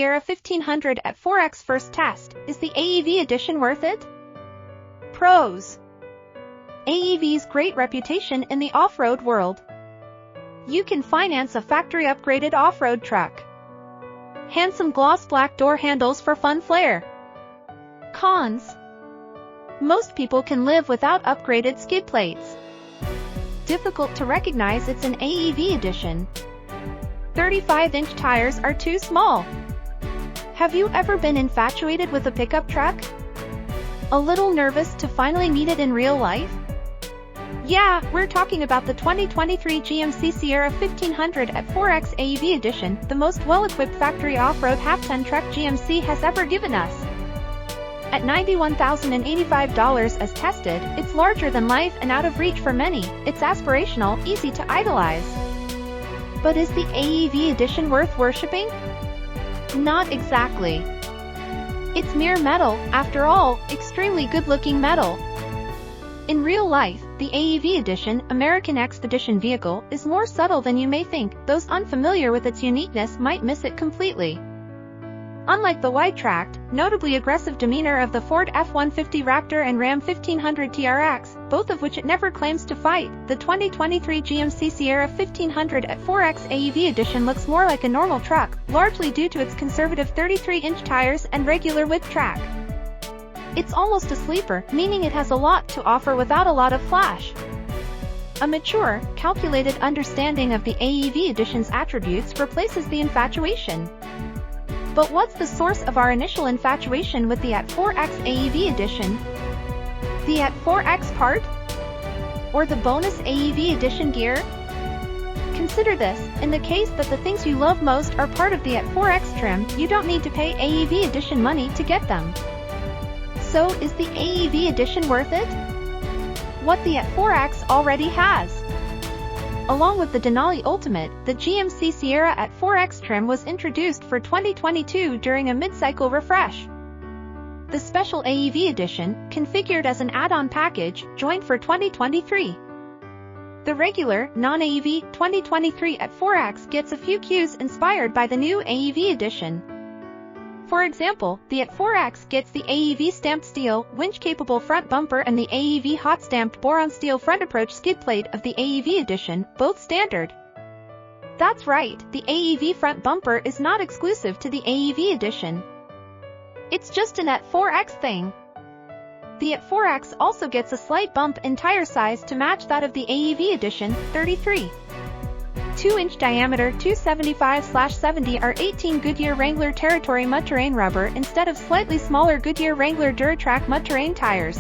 Sierra 1500 at 4X first test. Is the AEV edition worth it? Pros: AEV's great reputation in the off-road world. You can finance a factory-upgraded off-road truck. Handsome gloss black door handles for fun flair. Cons: most people can live without upgraded skid plates. Difficult to recognize it's an AEV edition. 35-inch tires are too small. Have you ever been infatuated with a pickup truck? A little nervous to finally meet it in real life? Yeah, we're talking about the 2023 GMC Sierra 1500 at 4X AEV Edition, the most well-equipped factory off-road half-ton truck GMC has ever given us. At $91,085 as tested, it's larger than life and out of reach for many. It's aspirational, easy to idolize. But is the AEV edition worth worshipping? Not exactly. It's mere metal, after all, extremely good-looking metal. In real life, the AEV Edition, American Expedition vehicle, is more subtle than you may think. Those unfamiliar with its uniqueness might miss it completely. Unlike the wide-tracked, notably aggressive demeanor of the Ford F-150 Raptor and Ram 1500 TRX, both of which it never claims to fight, the 2023 GMC Sierra 1500 at 4X AEV Edition looks more like a normal truck, largely due to its conservative 33-inch tires and regular width track. It's almost a sleeper, meaning it has a lot to offer without a lot of flash. A mature, calculated understanding of the AEV Edition's attributes replaces the infatuation. But what's the source of our initial infatuation with the AT4X AEV Edition? The AT4X part? Or the bonus AEV Edition gear? Consider this: in the case that the things you love most are part of the AT4X trim, you don't need to pay AEV Edition money to get them. So, is the AEV Edition worth it? What the AT4X already has. Along with the Denali Ultimate, the GMC Sierra AT4X trim was introduced for 2022 during a mid-cycle refresh. The special AEV Edition, configured as an add-on package, joined for 2023. The regular, non-AEV, 2023 AT4X gets a few cues inspired by the new AEV Edition. For example, the AT4X gets the AEV stamped steel, winch-capable front bumper and the AEV hot-stamped boron steel front approach skid plate of the AEV Edition, both standard. That's right, the AEV front bumper is not exclusive to the AEV Edition. It's just an AT4X thing. The AT4X also gets a slight bump in tire size to match that of the AEV Edition, 33. 2-inch diameter 275/70 are 18 Goodyear Wrangler Territory mud-terrain rubber instead of slightly smaller Goodyear Wrangler Duratrac mud-terrain tires.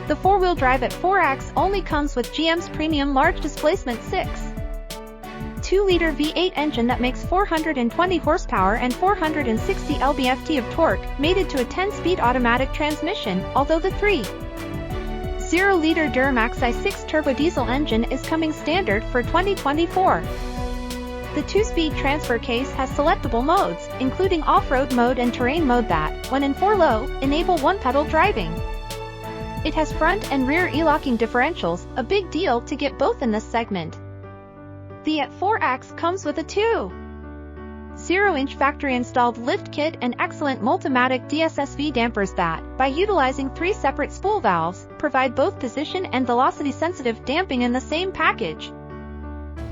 The 4-wheel drive AT4X only comes with GM's premium large displacement 6.2-liter V8 engine that makes 420 horsepower and 460 lb-ft of torque, mated to a 10-speed automatic transmission, although the 3.0-liter Duramax i6 turbo diesel engine is coming standard for 2024. The 2-speed transfer case has selectable modes, including off-road mode and terrain mode that, when in 4-low, enable one-pedal driving. It has front and rear e-locking differentials, a big deal to get both in this segment. The AT4X comes with a 2.0-inch factory-installed lift kit and excellent Multimatic DSSV dampers that, by utilizing 3 separate spool valves, provide both position and velocity-sensitive damping in the same package.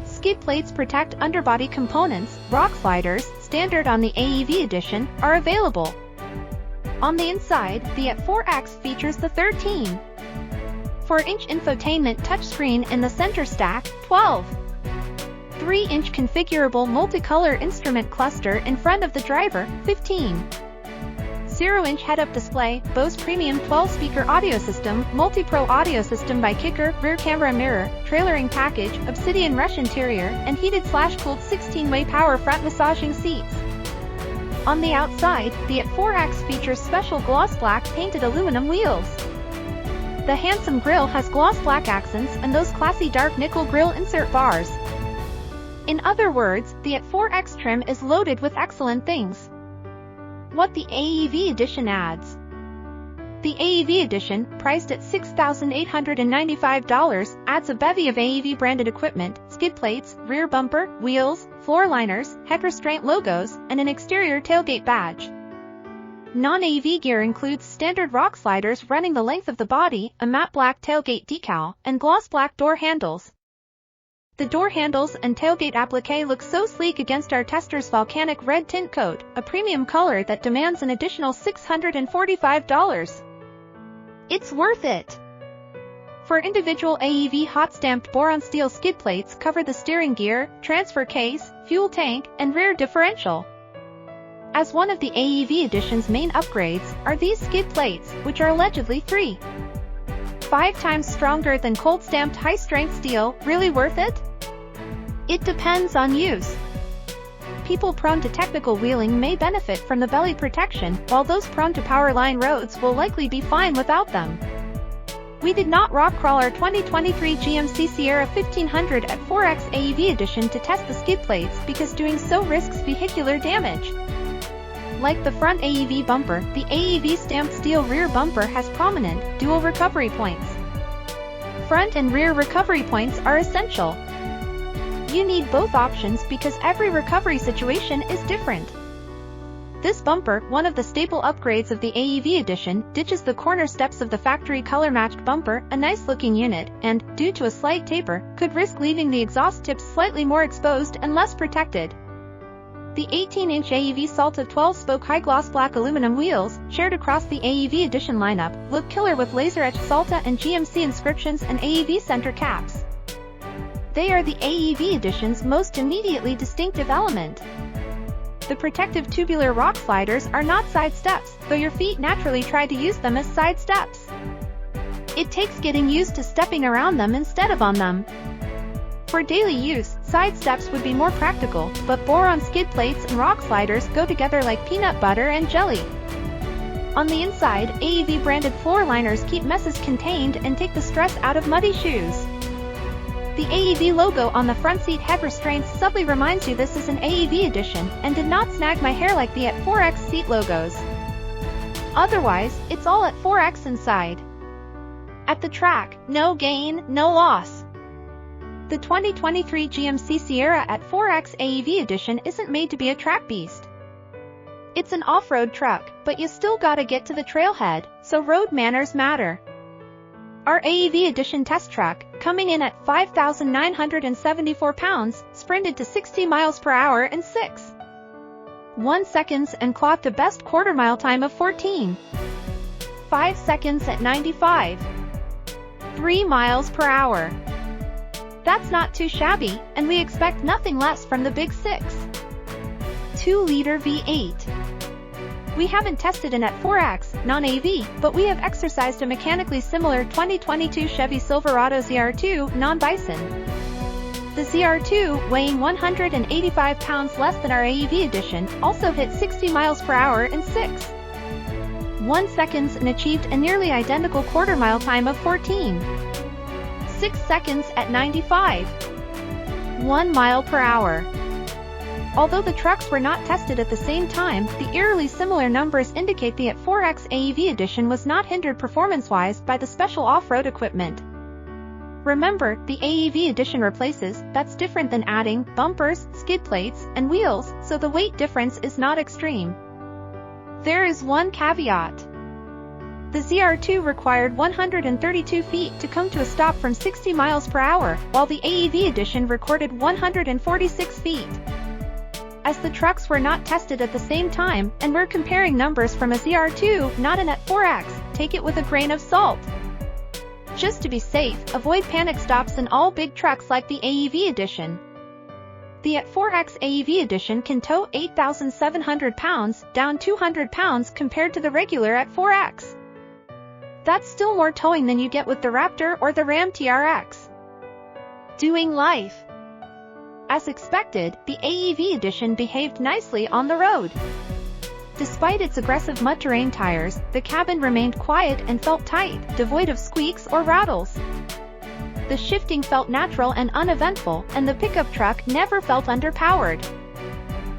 Skid plates protect underbody components. Rock sliders, standard on the AEV Edition, are available. On the inside, the AT4X features the 13.4-inch infotainment touchscreen in the center stack, 12.3-inch configurable multicolor instrument cluster in front of the driver, 15.0-inch head-up display, Bose premium 12-speaker audio system, multi-pro audio system by Kicker, rear camera mirror, trailering package, obsidian rush interior, and heated/cooled 16-way power front massaging seats. On the outside, the AT4X features special gloss black painted aluminum wheels. The handsome grille has gloss black accents and those classy dark nickel grille insert bars. In other words, the AT4X trim is loaded with excellent things. What the AEV Edition adds. The AEV Edition, priced at $6,895, adds a bevy of AEV branded equipment, skid plates, rear bumper, wheels, floor liners, head restraint logos, and an exterior tailgate badge. Non-AEV gear includes standard rock sliders running the length of the body, a matte black tailgate decal, and gloss black door handles. The door handles and tailgate applique look so sleek against our tester's volcanic red tint coat, a premium color that demands an additional $645. It's worth it! For individual AEV hot-stamped boron steel skid plates cover the steering gear, transfer case, fuel tank, and rear differential. As one of the AEV Edition's main upgrades are these skid plates, which are allegedly 3.5 times stronger than cold-stamped high-strength steel. Really worth it? It depends on use. People prone to technical wheeling may benefit from the belly protection, while those prone to power-line roads will likely be fine without them. We did not rock crawl our 2023 GMC Sierra 1500 at 4X AEV Edition to test the skid plates because doing so risks vehicular damage. Like the front AEV bumper, the AEV stamped steel rear bumper has prominent, dual recovery points. Front and rear recovery points are essential. You need both options because every recovery situation is different. This bumper, one of the staple upgrades of the AEV Edition, ditches the corner steps of the factory color-matched bumper, a nice-looking unit, and, due to a slight taper, could risk leaving the exhaust tips slightly more exposed and less protected. The 18-inch AEV Salta 12-spoke high-gloss black aluminum wheels, shared across the AEV Edition lineup, look killer with laser-etched Salta and GMC inscriptions and AEV center caps. They are the AEV Edition's most immediately distinctive element. The protective tubular rock sliders are not side steps, though your feet naturally try to use them as side steps. It takes getting used to stepping around them instead of on them. For daily use, side steps would be more practical, but boron skid plates and rock sliders go together like peanut butter and jelly. On the inside, AEV branded floor liners keep messes contained and take the stress out of muddy shoes. The AEV logo on the front seat head restraints subtly reminds you this is an AEV Edition and did not snag my hair like the AT4X seat logos. Otherwise, it's all AT4X inside. At the track, no gain, no loss. The 2023 GMC Sierra AT4X AEV Edition isn't made to be a track beast. It's an off-road truck, but you still gotta get to the trailhead, so road manners matter. Our AEV Edition test truck, coming in at 5,974 pounds, sprinted to 60 miles per hour in 6.1 seconds and clocked a best quarter-mile time of 14.5 seconds at 95.3 miles per hour. That's not too shabby, and we expect nothing less from the big 6.2-liter V8. We haven't tested an AT4X, non-AEV, but we have exercised a mechanically similar 2022 Chevy Silverado ZR2, non-Bison. The ZR2, weighing 185 pounds less than our AEV Edition, also hit 60 miles per hour in 6.1 seconds and achieved a nearly identical quarter-mile time of 14.6 seconds at 95.1 mile per hour. Although the trucks were not tested at the same time, the eerily similar numbers indicate the AT4X AEV Edition was not hindered performance-wise by the special off-road equipment. Remember, the AEV Edition replaces, that's different than adding, bumpers, skid plates, and wheels, so the weight difference is not extreme. There is one caveat. The ZR2 required 132 feet to come to a stop from 60 miles per hour, while the AEV Edition recorded 146 feet. As the trucks were not tested at the same time, and we're comparing numbers from a ZR2, not an AT4X, take it with a grain of salt. Just to be safe, avoid panic stops in all big trucks like the AEV Edition. The AT4X AEV Edition can tow 8,700 pounds, down 200 pounds compared to the regular AT4X. That's still more towing than you get with the Raptor or the Ram TRX. Doing life. As expected, the AEV Edition behaved nicely on the road. Despite its aggressive mud terrain tires, the cabin remained quiet and felt tight, devoid of squeaks or rattles. The shifting felt natural and uneventful, and the pickup truck never felt underpowered.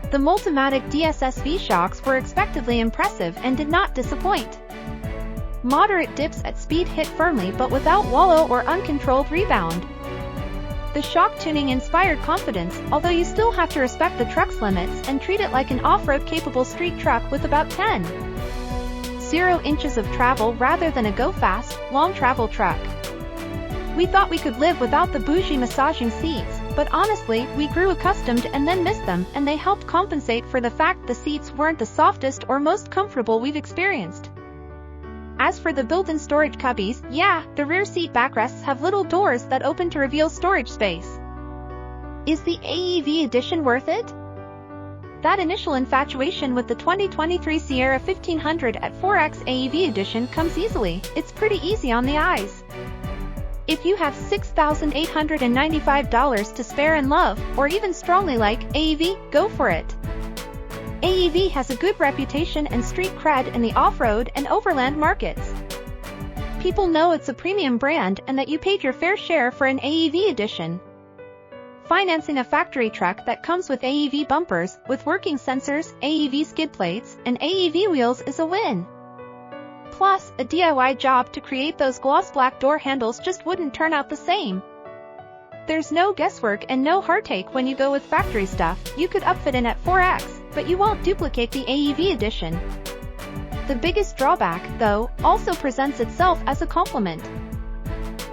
The Multimatic DSSV shocks were expectedly impressive and did not disappoint. Moderate dips at speed hit firmly but without wallow or uncontrolled rebound. The shock tuning inspired confidence, although you still have to respect the truck's limits and treat it like an off-road capable street truck with about 0 inches of travel rather than a go-fast, long travel truck. We thought we could live without the bougie massaging seats, but honestly, we grew accustomed and then missed them, and they helped compensate for the fact the seats weren't the softest or most comfortable we've experienced. As for the built-in storage cubbies, yeah, the rear seat backrests have little doors that open to reveal storage space. Is the AEV Edition worth it? That initial infatuation with the 2023 Sierra 1500 AT4X AEV Edition comes easily. It's pretty easy on the eyes. If you have $6,895 to spare and love, or even strongly like AEV, go for it. AEV has a good reputation and street cred in the off-road and overland markets. People know it's a premium brand and that you paid your fair share for an AEV edition. Financing a factory truck that comes with AEV bumpers, with working sensors, AEV skid plates, and AEV wheels is a win. Plus, a DIY job to create those gloss black door handles just wouldn't turn out the same. There's no guesswork and no heartache when you go with factory stuff. You could upfit an AT4X, but you won't duplicate the AEV edition. The biggest drawback, though, also presents itself as a compliment.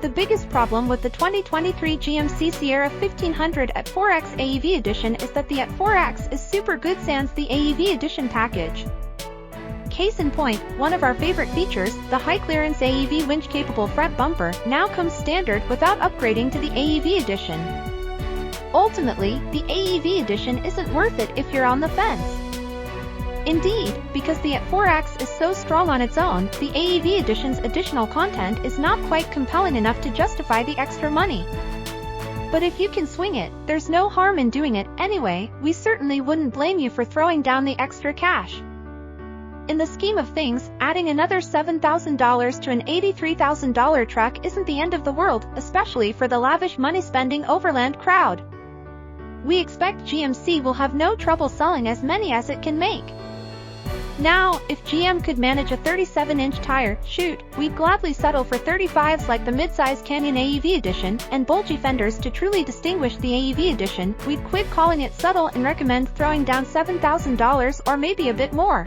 The biggest problem with the 2023 GMC Sierra 1500 AT4X AEV Edition is that the AT4X is super good sans the AEV Edition package. Case in point, one of our favorite features, the high-clearance AEV winch-capable front bumper, now comes standard without upgrading to the AEV Edition. Ultimately, the AEV Edition isn't worth it if you're on the fence. Indeed, because the AT4X is so strong on its own, the AEV Edition's additional content is not quite compelling enough to justify the extra money. But if you can swing it, there's no harm in doing it anyway. We certainly wouldn't blame you for throwing down the extra cash. In the scheme of things, adding another $7,000 to an $83,000 truck isn't the end of the world, especially for the lavish money-spending overland crowd. We expect GMC will have no trouble selling as many as it can make. Now, if GM could manage a 37-inch tire, shoot, we'd gladly settle for 35s like the midsize Canyon AEV Edition, and bulgy fenders to truly distinguish the AEV Edition. We'd quit calling it subtle and recommend throwing down $7,000 or maybe a bit more.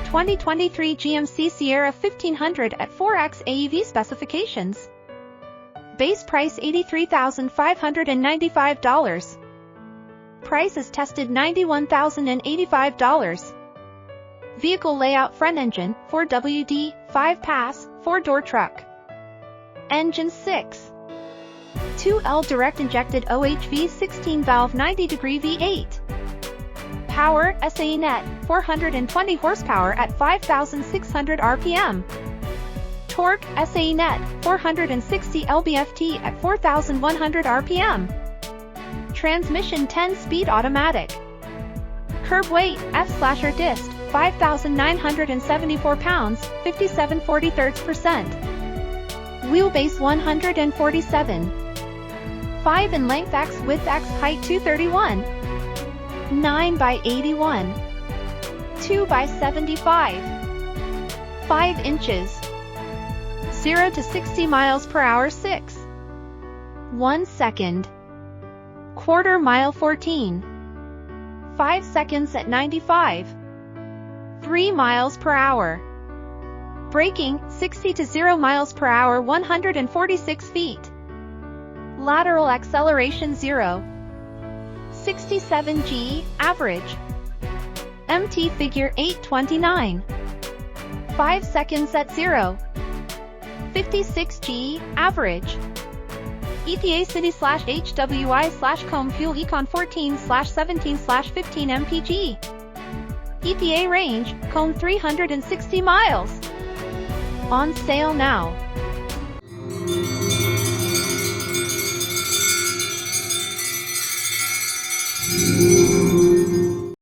2023 GMC Sierra 1500 AT4X AEV specifications. Base price $83,595. Price is tested $91,085. Vehicle layout: front engine, 4WD, 5-pass, 4-door truck. Engine 6. 2L direct injected OHV 16-valve 90-degree V8. Power, SAE net, 420 horsepower at 5,600 RPM. Torque, SAE net, 460 lb-ft at 4,100 RPM. Transmission 10-speed automatic. Curb weight, F/or dist, 5,974 pounds, 57/43%. Wheelbase 147. 5 in length x width x height 231. 9 by 81. 2 by 75. 5 inches. 0 to 60 miles per hour 1 second. Quarter mile 14. 5 seconds at 95. 3 miles per hour. Braking, 60 to 0 miles per hour 146 feet. Lateral acceleration 0. 67 G, average. MT figure 829. 5 seconds at 0. 56 G, average. EPA City/HWI/Com Fuel Econ 14/17/15 mpg. EPA range, Com 360 miles. On sale now.